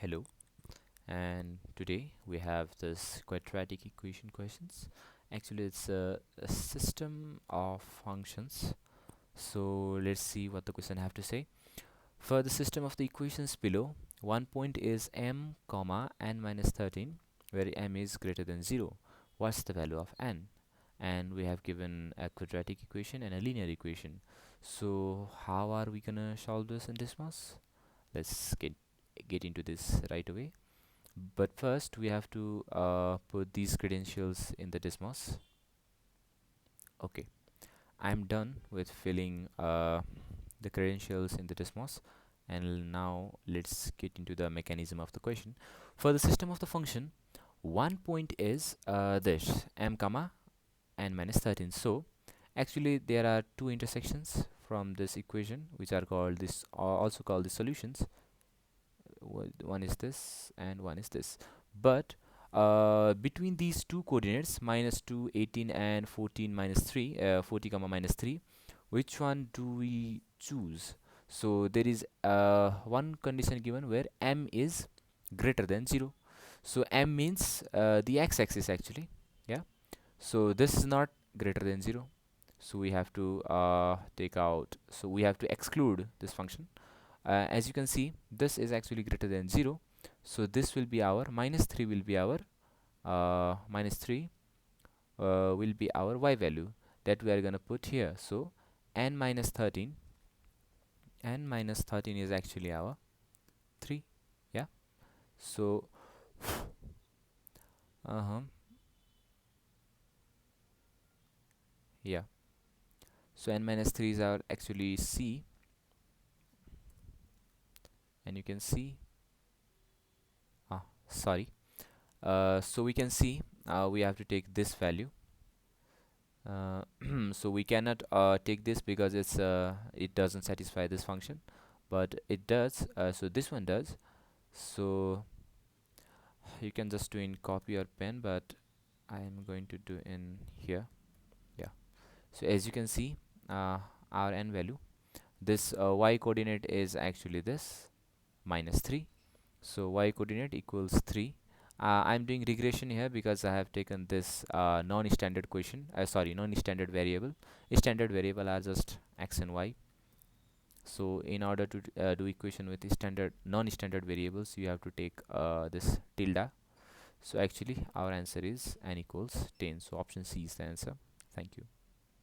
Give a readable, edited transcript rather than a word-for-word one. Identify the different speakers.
Speaker 1: Hello, and today we have this quadratic equation questions. Actually, it's a system of functions. So let's see what the question have to say. For the system of the equations below, one point is m comma n minus 13, where m is greater than 0. What's the value of n? And we have given a quadratic equation and a linear equation. So how are we gonna solve this in Dismos? Let's get into this right away. But first we have to put these credentials in the Dismos. Okay, I'm done with filling the credentials in the Dismos, and now let's get into the mechanism of the question. For the system of the function, one point is this m comma n minus 13. So actually there are two intersections from this equation which are called this, also called the solutions. One is this and one is this, but between these two coordinates minus 2, 18 and 14 minus 3, 40 comma minus 3, which one do we choose? So there is one condition given where m is greater than 0. So m means the x-axis actually, yeah. So this is not greater than 0, so we have to take out, so we have to exclude this function. As you can see, this is actually greater than 0, so this will be our minus 3 will be our minus 3 will be our y value that we are gonna put here. So n minus 13 is actually our 3, yeah. So yeah, so n minus 3 is our actually c, and you can see sorry, so we can see we have to take this value. So we cannot take this because it doesn't satisfy this function, but it does. So this one does. So you can just do in copy or pen, but I am going to do in here. Yeah. So as you can see, our n value, this y coordinate is actually this minus 3. So y coordinate equals 3. I'm doing regression here because I have taken this non-standard non-standard variable. Standard variable are just x and y. So in order to do equation with standard non-standard variables, you have to take this tilde. So actually our answer is n equals 10. So option C is the answer. Thank you.